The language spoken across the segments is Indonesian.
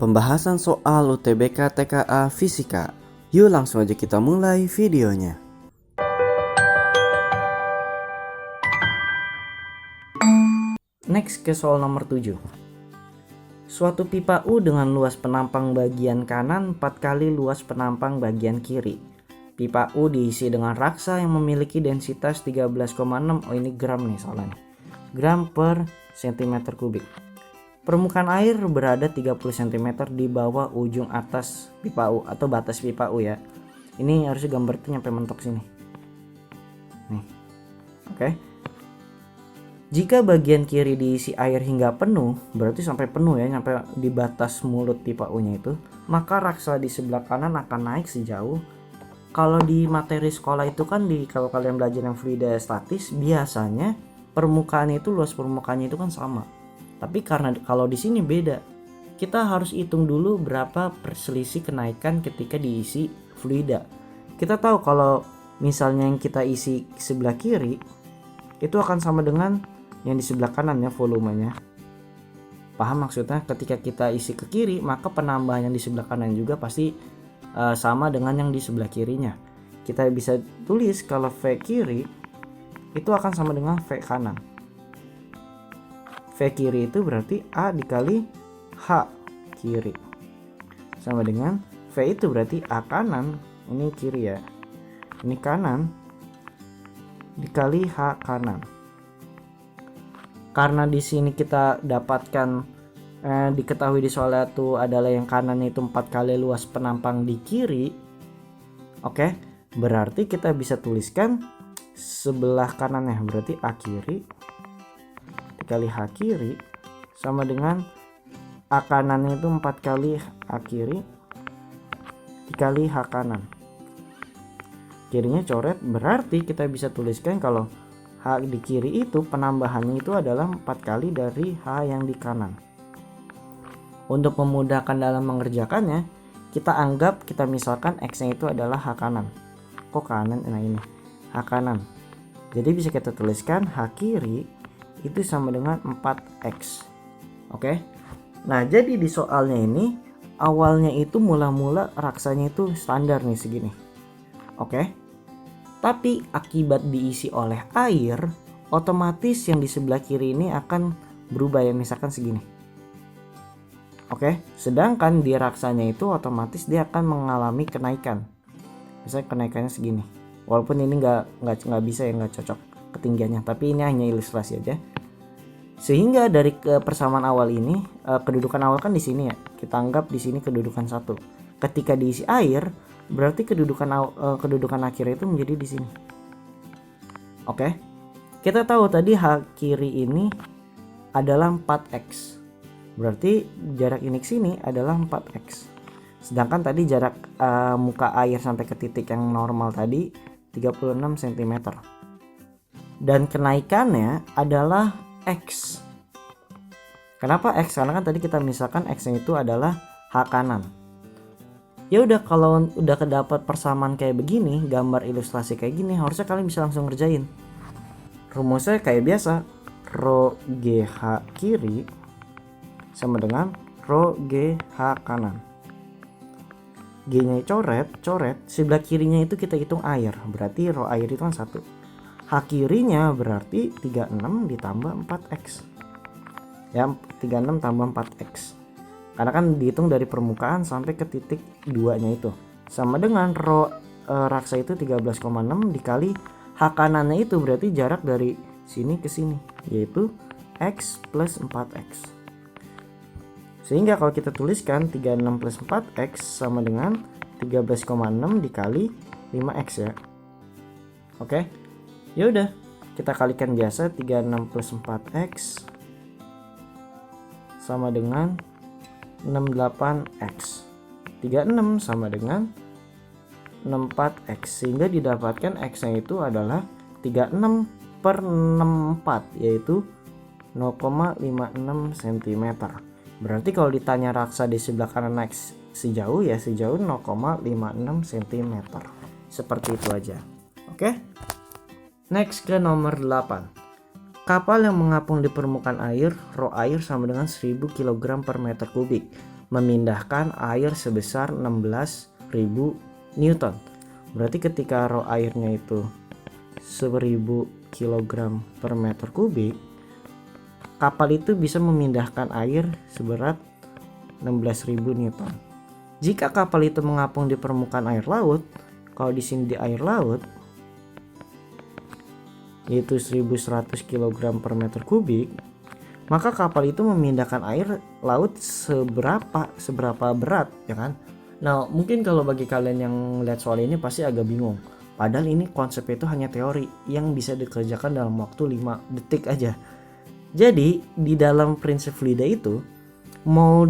Pembahasan soal UTBK TKA Fisika. Yuk langsung aja kita mulai videonya. Next ke soal nomor 7. Suatu pipa U dengan luas penampang bagian kanan 4 kali luas penampang bagian kiri. Pipa U diisi dengan raksa yang memiliki densitas 13,6, ini gram nih soalnya. Gram per cm kubik. Permukaan air berada 30 cm di bawah ujung atas pipa U atau batas pipa U ya. Ini harusnya gambar itu nyampe mentok sini. Nih. Oke. Jika bagian kiri diisi air hingga penuh, berarti sampai penuh ya, sampai di batas mulut pipa U-nya itu, maka raksa di sebelah kanan akan naik sejauh. Kalau di materi sekolah itu kan kalau kalian belajar yang fluida statis, biasanya permukaan itu, luas permukaannya itu kan sama. Tapi karena kalau di sini beda, kita harus hitung dulu berapa perselisih kenaikan ketika diisi fluida. Kita tahu kalau misalnya yang kita isi sebelah kiri itu akan sama dengan yang di sebelah kanan ya volumenya. Paham maksudnya? Ketika kita isi ke kiri, maka penambahan yang di sebelah kanan juga pasti sama dengan yang di sebelah kirinya. Kita bisa tulis kalau V kiri itu akan sama dengan V kanan. V kiri itu berarti A dikali H kiri, sama dengan V itu berarti A kanan, ini kiri ya, ini kanan, dikali H kanan. Karena di sini kita dapatkan diketahui di soalnya itu adalah yang kanan itu 4 kali luas penampang di kiri. Oke, berarti kita bisa tuliskan sebelah kanannya berarti A kiri dikali H kiri sama dengan A kanan itu 4 kali A kiri dikali H kanan. Kirinya coret, berarti kita bisa tuliskan kalau H di kiri itu penambahannya itu adalah 4 kali dari H yang di kanan. Untuk memudahkan dalam mengerjakannya, kita anggap kita misalkan X-nya itu adalah H kanan. Kok kanan? Nah ini H kanan. Jadi bisa kita tuliskan H kiri itu sama dengan 4X. Oke. Nah, jadi di soalnya ini awalnya itu mula-mula raksanya itu standar nih segini. Oke. Tapi akibat diisi oleh air, otomatis yang di sebelah kiri ini akan berubah ya, misalkan segini. Oke. Sedangkan di raksanya itu otomatis dia akan mengalami kenaikan. Misalnya kenaikannya segini. Walaupun ini nggak bisa ya, nggak cocok ketinggiannya, tapi ini hanya ilustrasi aja. Sehingga dari persamaan awal ini, kedudukan awal kan di sini ya, kita anggap di sini kedudukan 1. Ketika diisi air, berarti kedudukan akhir itu menjadi di sini. Oke. Kita tahu tadi H kiri ini adalah 4X. Berarti jarak ini ke sini adalah 4X. Sedangkan tadi jarak muka air sampai ke titik yang normal tadi 36 cm. Dan kenaikannya adalah X. Kenapa X? Karena kan tadi kita misalkan X-nya itu adalah H kanan. Ya udah, kalau udah kedapat persamaan kayak begini, gambar ilustrasi kayak gini, harusnya kalian bisa langsung ngerjain. Rumusnya kayak biasa, rho GH kiri sama dengan rho GH kanan. G-nya coret, sebelah kirinya itu kita hitung air, berarti rho air itu kan 1. H kirinya berarti 36 ditambah 4X. Ya, 36 tambah 4X. Karena kan dihitung dari permukaan sampai ke titik 2-nya itu. Sama dengan rho raksa itu 13,6 dikali H kanannya itu berarti jarak dari sini ke sini, yaitu X plus 4X. Sehingga kalau kita tuliskan 36 plus 4X sama dengan 13,6 dikali 5X ya. Oke. Ya udah, kita kalikan biasa 36 plus 4X sama dengan 68X. 36 sama dengan 64X, sehingga didapatkan X-nya itu adalah 36 per 64, yaitu 0,56 cm. Berarti kalau ditanya raksa di sebelah kanan X sejauh 0,56 cm. Seperti itu aja. Oke. Next ke nomor 8. Kapal yang mengapung di permukaan air, rho air sama dengan 1000 kg per meter kubik. memindahkan air sebesar 16.000 Newton. Berarti ketika raw airnya itu 1000 kg per meter kubik, kapal itu bisa memindahkan air seberat 16.000 Newton. Jika kapal itu mengapung di permukaan air laut, kalau di sini di air laut yaitu 1100 kg per meter kubik, maka kapal itu memindahkan air laut seberapa berat, ya kan? Nah, mungkin kalau bagi kalian yang lihat soal ini pasti agak bingung. Padahal ini konsep itu hanya teori yang bisa dikerjakan dalam waktu 5 detik aja. Jadi di dalam prinsip Fluida itu mau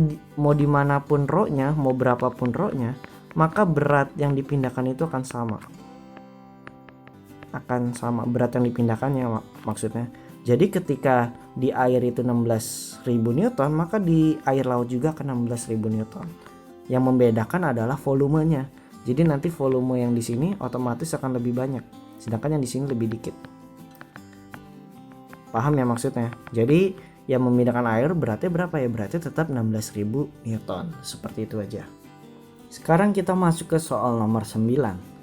dimanapun rho-nya, mau berapapun rho-nya, maka berat yang dipindahkan itu akan sama. Berat yang dipindahkannya maksudnya. Jadi ketika di air itu 16.000 Newton, maka di air laut juga akan 16.000 Newton. Yang membedakan adalah volumenya. Jadi nanti volume yang di sini otomatis akan lebih banyak, sedangkan yang di sini lebih dikit. Paham ya maksudnya? Jadi yang memindahkan air beratnya berapa ya? Beratnya tetap 16.000 Newton. Seperti itu aja. Sekarang kita masuk ke soal nomor 9.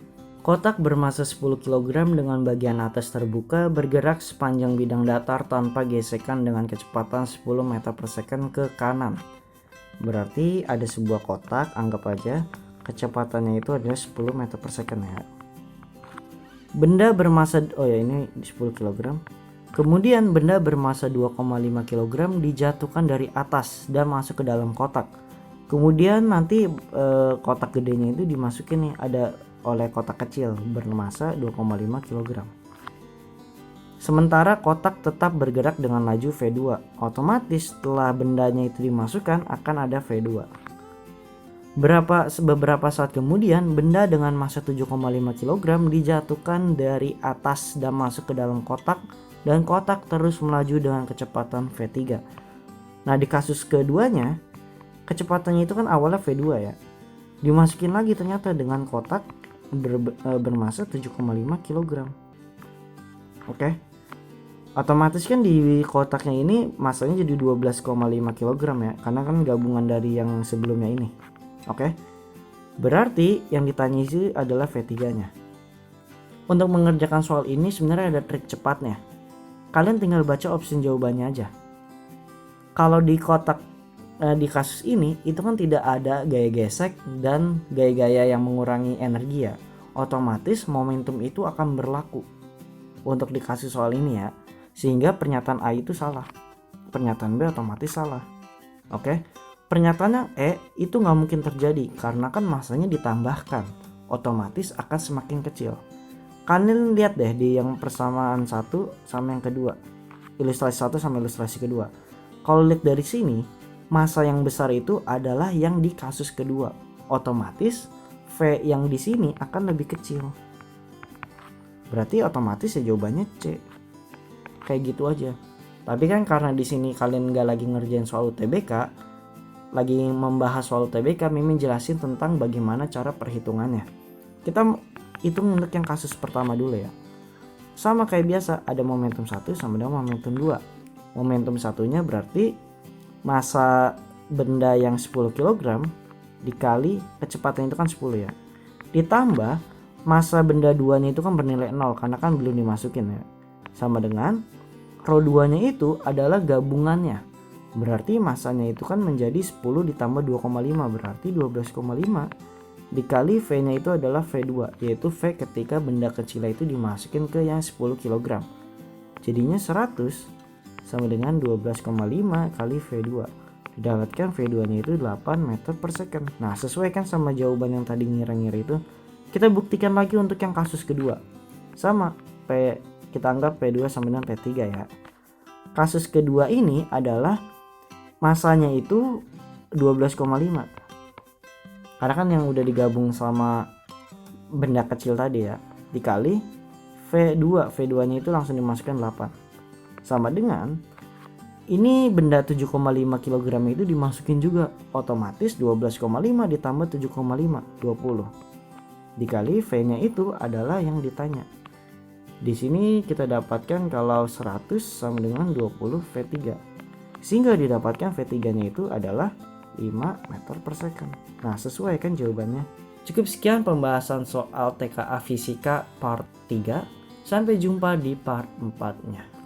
Kotak bermasa 10 kg dengan bagian atas terbuka bergerak sepanjang bidang datar tanpa gesekan dengan kecepatan 10 meter per second ke kanan. Berarti ada sebuah kotak, anggap aja kecepatannya itu adalah 10 meter per second ya. Benda bermasa, ini 10 kg. Kemudian benda bermasa 2,5 kg dijatuhkan dari atas dan masuk ke dalam kotak. Kemudian nanti kotak gedenya itu dimasukin nih, ada oleh kotak kecil bermasa 2,5 kg. Sementara kotak tetap bergerak dengan laju V2. Otomatis setelah bendanya itu dimasukkan akan ada V2. Beberapa saat kemudian benda dengan massa 7,5 kg dijatuhkan dari atas dan masuk ke dalam kotak, dan kotak terus melaju dengan kecepatan V3. Nah, di kasus keduanya kecepatannya itu kan awalnya V2 ya. Dimasukin lagi ternyata dengan kotak bermasa 7,5 kg. Oke. Otomatis kan di kotaknya ini masanya jadi 12,5 kg ya, karena kan gabungan dari yang sebelumnya ini. Oke. Berarti yang ditanya itu adalah V3-nya. Untuk mengerjakan soal ini sebenarnya ada trik cepatnya. Kalian tinggal baca opsi jawabannya aja. Kalau di kotak di kasus ini itu kan tidak ada gaya gesek dan gaya-gaya yang mengurangi energi ya. Otomatis momentum itu akan berlaku untuk di kasus soal ini ya. Sehingga pernyataan A itu salah, pernyataan B otomatis salah. Oke. Pernyataan yang E itu nggak mungkin terjadi karena kan masanya ditambahkan, otomatis akan semakin kecil. Kalian lihat deh di yang persamaan satu sama yang kedua, ilustrasi satu sama ilustrasi kedua. Kalau lihat dari sini, massa yang besar itu adalah yang di kasus kedua. Otomatis V yang di sini akan lebih kecil. Berarti otomatis ya jawabannya C. Kayak gitu aja. Tapi kan karena di sini kalian nggak lagi ngerjain soal UTBK, lagi membahas soal UTBK, Mimin jelasin tentang bagaimana cara perhitungannya. Kita hitung untuk yang kasus pertama dulu ya. Sama kayak biasa, ada momentum 1 sama dengan momentum 2. Momentum satunya berarti massa benda yang 10 kg dikali kecepatan itu kan 10 ya. Ditambah massa benda 2-nya itu kan bernilai 0 karena kan belum dimasukin ya. Sama dengan rho 2-nya itu adalah gabungannya. Berarti massanya itu kan menjadi 10 ditambah 2,5 berarti 12,5 dikali V-nya itu adalah V2, yaitu V ketika benda kecil itu dimasukin ke yang 10 kg. Jadinya 100 sama dengan 12,5 kali V2. Didapatkan V2-nya itu 8 meter per second. Nah, sesuai kan sama jawaban yang tadi ngira-ngira itu. Kita buktikan lagi untuk yang kasus kedua. Sama, kita anggap P2 sama dengan P3 ya. Kasus kedua ini adalah massanya itu 12,5. Karena kan yang udah digabung sama benda kecil tadi ya, dikali V2-nya itu langsung dimasukkan 8. Sama dengan ini benda 7,5 kg itu dimasukin juga, otomatis 12,5 ditambah 7,5 20. Dikali V-nya itu adalah yang ditanya. Di sini kita dapatkan kalau 100 sama dengan 20 V3. Sehingga didapatkan V3-nya itu adalah meter per second. Nah, sesuai kan jawabannya? Cukup sekian pembahasan soal TKA Fisika part 3. Sampai jumpa di part 4-nya.